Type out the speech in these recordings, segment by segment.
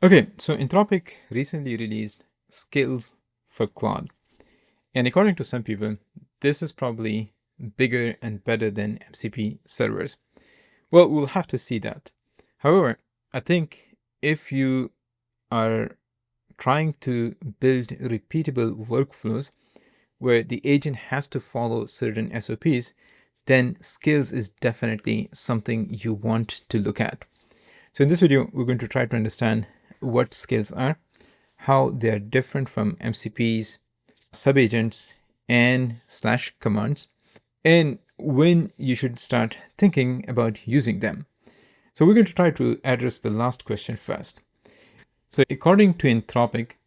Okay, so Anthropic recently released Skills for Claude. And according to some people, this is probably bigger and better than MCP servers. Well, we'll have to see that. However, I think if you are trying to build repeatable workflows where the agent has to follow certain SOPs, then Skills is definitely something you want to look at. So in this video, we're going to try to understand what skills are, how they are different from MCPs, subagents, and slash commands, and when you should start thinking about using them. So we're going to try to address the last question first. So according to Anthropic,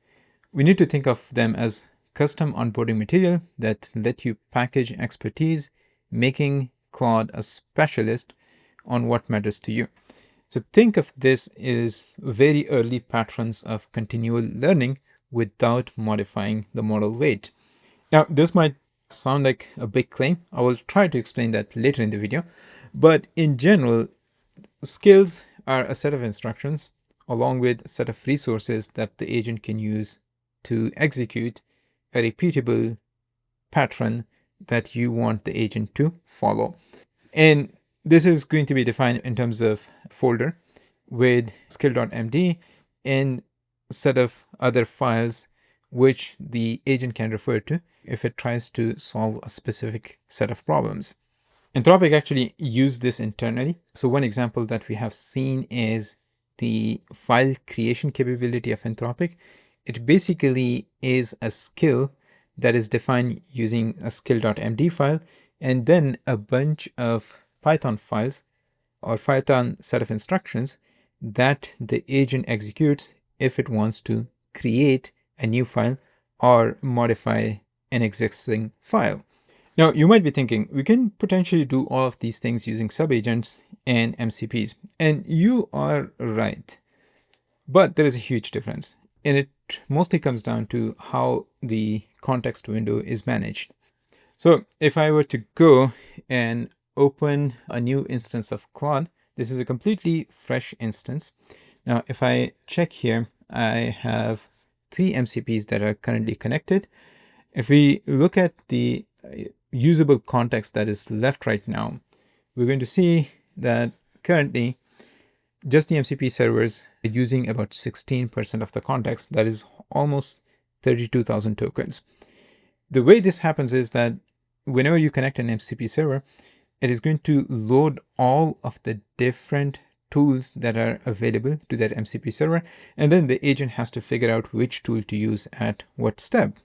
we need to think of them as custom onboarding material that let you package expertise, making Claude a specialist on what matters to you. So think of this as very early patterns of continual learning without modifying the model weight. Now, this might sound like a big claim. I will try to explain that later in the video. But in general, skills are a set of instructions along with a set of resources that the agent can use to execute a repeatable pattern that you want the agent to follow. And this is going to be defined in terms of folder with skill.md and a set of other files which the agent can refer to if it tries to solve a specific set of problems. Anthropic actually used this internally. So one example that we have seen is the file creation capability of Anthropic. It basically is a skill that is defined using a skill.md file and then a bunch of Python files or Python set of instructions that the agent executes if it wants to create a new file or modify an existing file. Now, you might be thinking, we can potentially do all of these things using subagents and MCPs. And you are right. But there is a huge difference. And it mostly comes down to how the context window is managed. So if I were to go and open a new instance of Claude, this is a completely fresh instance. Now, if I check here, I have 3 MCPs that are currently connected. If we look at the usable context that is left right now, we're going to see that currently just the MCP servers are using about 16% of the context. That is almost 32,000 tokens. The way this happens is that whenever you connect an MCP server, it is going to load all of the different tools that are available to that MCP server, and then the agent has to figure out which tool to use at what step.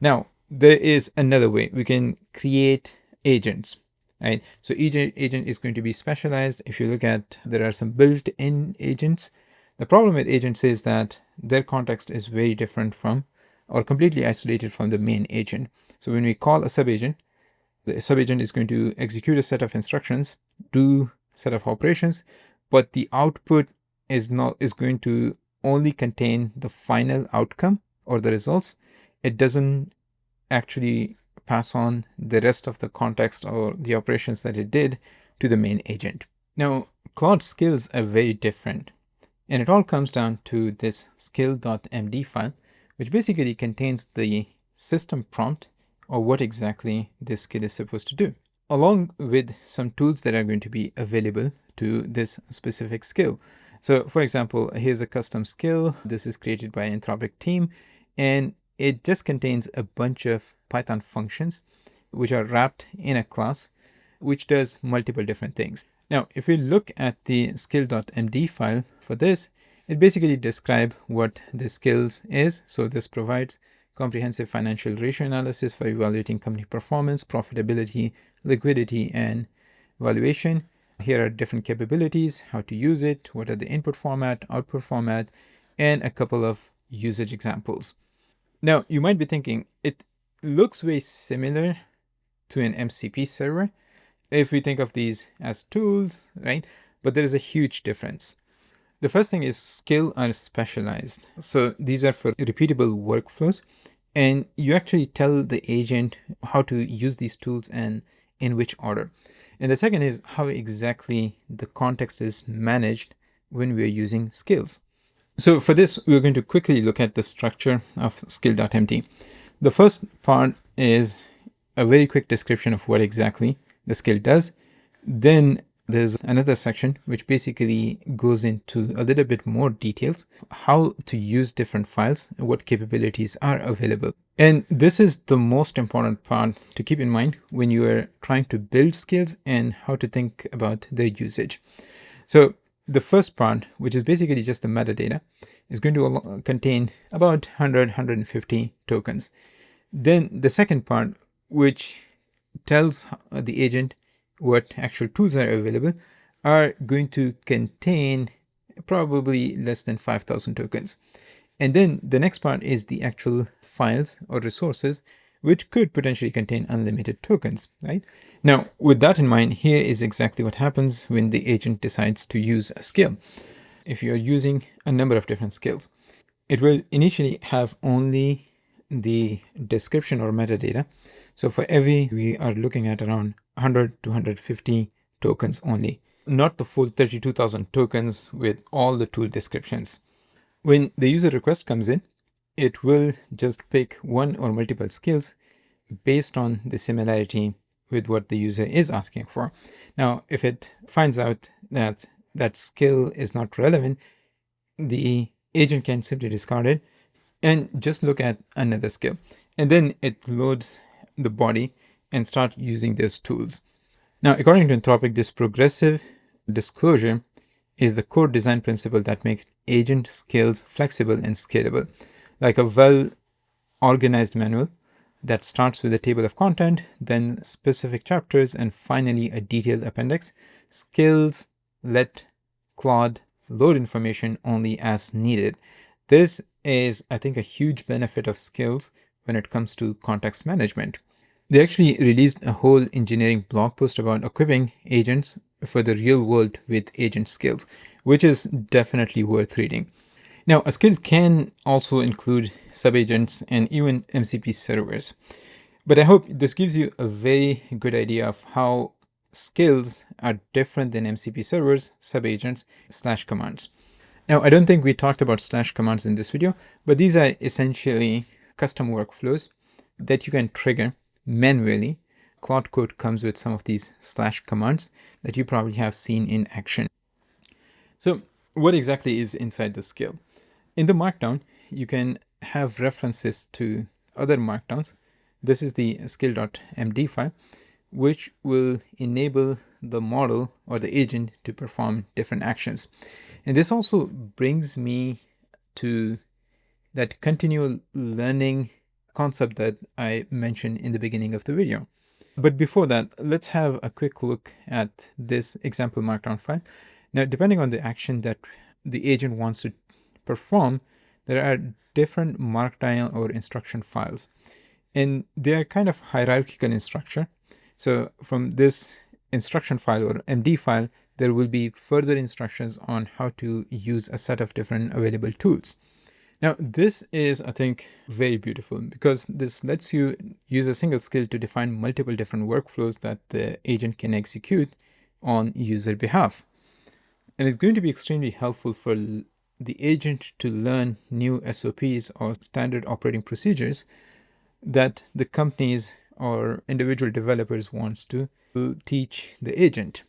Now, there is another way. We can create agents, right? So each agent is going to be specialized. If you look at, there are some built-in agents. The problem with agents is that their context is very different from or completely isolated from the main agent. So when we call a subagent, the subagent is going to execute a set of instructions, do a set of operations, but the output is going to only contain the final outcome or the results. It doesn't actually pass on the rest of the context or the operations that it did to the main agent. Now, Claude skills are very different, and it all comes down to this skill.md file, which basically contains the system prompt or what exactly this skill is supposed to do, along with some tools that are going to be available to this specific skill. So for example, here's a custom skill. This is created by Anthropic team, and it just contains a bunch of Python functions which are wrapped in a class, which does multiple different things. Now, if we look at the skill.md file for this, it basically describes what the skills is. So this provides comprehensive financial ratio analysis for evaluating company performance, profitability, liquidity, and valuation. Here are different capabilities, how to use it, what are the input format, output format, and a couple of usage examples. Now, you might be thinking, it looks very similar to an MCP server if we think of these as tools, right? But there is a huge difference. The first thing is skill are specialized. So these are for repeatable workflows, and you actually tell the agent how to use these tools and in which order. And the second is how exactly the context is managed when we're using skills. So for this, we're going to quickly look at the structure of skill.md. The first part is a very quick description of what exactly the skill does. Then there's another section which basically goes into a little bit more details, how to use different files and what capabilities are available. And this is the most important part to keep in mind when you are trying to build skills and how to think about their usage. So the first part, which is basically just the metadata, is going to contain about 100-150 tokens. Then the second part, which tells the agent what actual tools are available, are going to contain probably less than 5,000 tokens. And then the next part is the actual files or resources, which could potentially contain unlimited tokens, right? Now, with that in mind, here is exactly what happens when the agent decides to use a skill. If you're using a number of different skills, it will initially have only the description or metadata. So for every, we are looking at around 100 to 150 tokens only, not the full 32,000 tokens with all the tool descriptions. When the user request comes in, it will just pick one or multiple skills based on the similarity with what the user is asking for. Now, if it finds out that that skill is not relevant, the agent can simply discard it and just look at another skill. And then it loads the body and start using those tools. Now, according to Anthropic, this progressive disclosure is the core design principle that makes agent skills flexible and scalable, like a well-organized manual that starts with a table of content, then specific chapters, and finally a detailed appendix. Skills let Claude load information only as needed. This is, I think, a huge benefit of skills when it comes to context management. They actually released a whole engineering blog post about equipping agents for the real world with agent skills, which is definitely worth reading. Now, a skill can also include subagents and even MCP servers. But I hope this gives you a very good idea of how skills are different than MCP servers, subagents, slash commands. Now, I don't think we talked about slash commands in this video, but these are essentially custom workflows that you can trigger manually. Claude Code comes with some of these slash commands that you probably have seen in action. So what exactly is inside the skill? In the markdown, you can have references to other markdowns. This is the skill.md file, which will enable the model or the agent to perform different actions. And this also brings me to that continual learning concept that I mentioned in the beginning of the video. But before that, let's have a quick look at this example markdown file. Now, depending on the action that the agent wants to perform, there are different markdown or instruction files, and they are kind of hierarchical in structure. So from this instruction file or MD file, there will be further instructions on how to use a set of different available tools. Now, this is, I think, very beautiful because this lets you use a single skill to define multiple different workflows that the agent can execute on user behalf. And it's going to be extremely helpful for the agent to learn new SOPs or standard operating procedures that the companies or individual developers wants to teach the agent.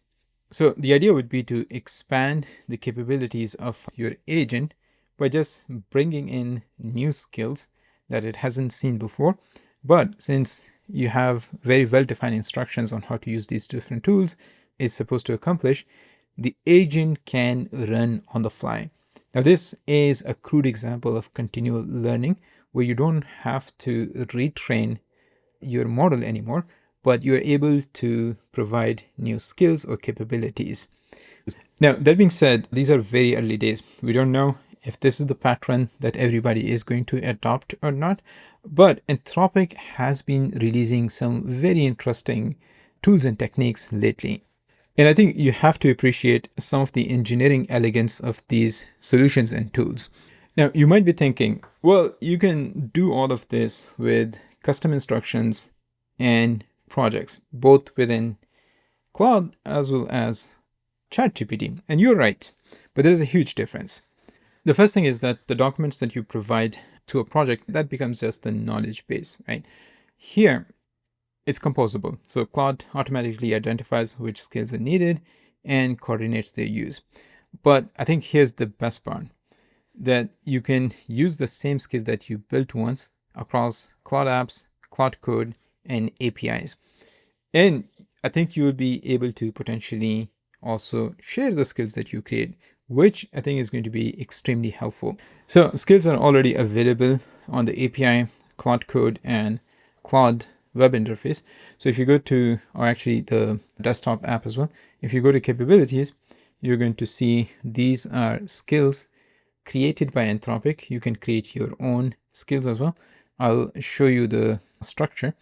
So the idea would be to expand the capabilities of your agent by just bringing in new skills that it hasn't seen before. But since you have very well-defined instructions on how to use these different tools is supposed to accomplish, the agent can run on the fly. Now, this is a crude example of continual learning where you don't have to retrain your model anymore, but you're able to provide new skills or capabilities. Now, that being said, these are very early days. We don't know if this is the pattern that everybody is going to adopt or not, but Anthropic has been releasing some very interesting tools and techniques lately. And I think you have to appreciate some of the engineering elegance of these solutions and tools. Now, you might be thinking, well, you can do all of this with custom instructions and projects, both within Claude as well as ChatGPT. And you're right, but there is a huge difference. The first thing is that the documents that you provide to a project, that becomes just the knowledge base, right? Here, it's composable. So Claude automatically identifies which skills are needed and coordinates their use. But I think here's the best part, that you can use the same skill that you built once across Claude apps, Claude code, and APIs. And I think you will be able to potentially also share the skills that you create, which I think is going to be extremely helpful. So skills are already available on the API, Claude code, and Claude web interface. So if you go to, or actually the desktop app as well, if you go to capabilities, you're going to see these are skills created by Anthropic. You can create your own skills as well. I'll show you the structure.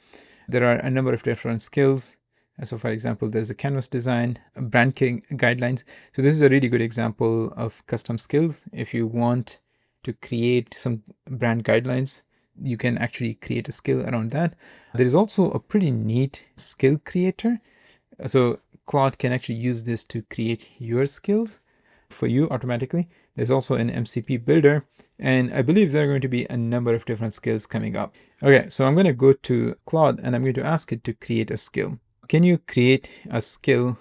There are a number of different skills. So for example, there's a canvas design, brand guidelines. So this is a really good example of custom skills. If you want to create some brand guidelines, you can actually create a skill around that. There is also a pretty neat skill creator. So Claude can actually use this to create your skills for you automatically. There's also an MCP builder, and I believe there are going to be a number of different skills coming up. Okay, so I'm going to go to Claude and I'm going to ask it to create a skill. Can you create a skill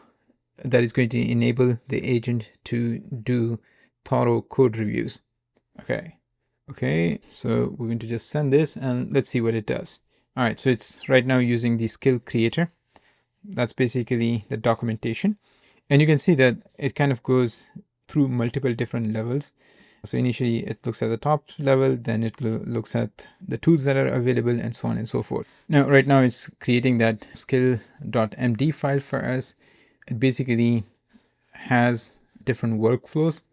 that is going to enable the agent to do thorough code reviews? Okay, so we're going to just send this and let's see what it does. All right, so it's right now using the skill creator. That's basically the documentation. And you can see that it kind of goes through multiple different levels. So initially it looks at the top level, then it looks at the tools that are available, and so on and so forth. Now, right now it's creating that skill.md file for us. It basically has different workflows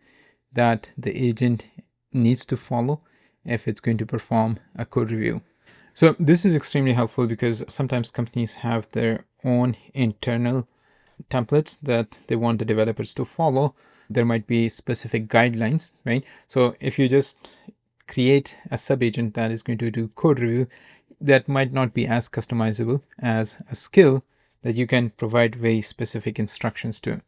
that the agent needs to follow if it's going to perform a code review. So this is extremely helpful because sometimes companies have their own internal templates that they want the developers to follow. There might be specific guidelines, right? So if you just create a sub-agent that is going to do code review, that might not be as customizable as a skill that you can provide very specific instructions to.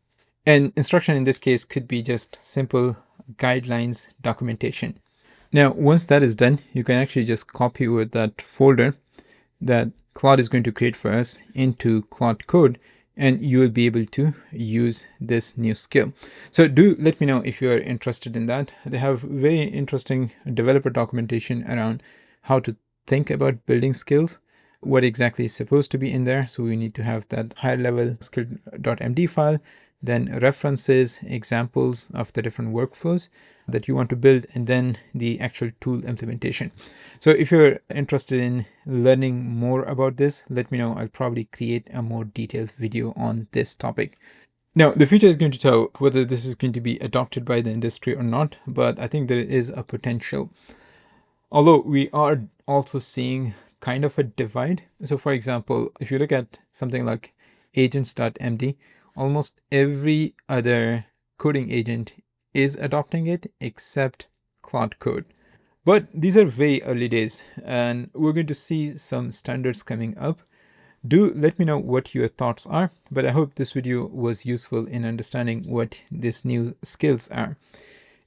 And instruction in this case could be just simple guidelines documentation. Now, once that is done, you can actually just copy over that folder that Claude is going to create for us into Claude code, and you will be able to use this new skill. So do let me know if you are interested in that. They have very interesting developer documentation around how to think about building skills, what exactly is supposed to be in there. So we need to have that higher level skill.md file, then references, examples of the different workflows that you want to build, and then the actual tool implementation. So if you're interested in learning more about this, let me know. I'll probably create a more detailed video on this topic. Now, the future is going to tell whether this is going to be adopted by the industry or not, but I think there is a potential. Although we are also seeing kind of a divide. So for example, if you look at something like agents.md, almost every other coding agent is adopting it except Claude Code. But these are very early days, and we're going to see some standards coming up. Do let me know what your thoughts are, but I hope this video was useful in understanding what these new skills are.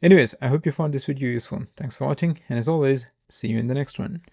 Anyways, I hope you found this video useful. Thanks for watching, and as always, see you in the next one.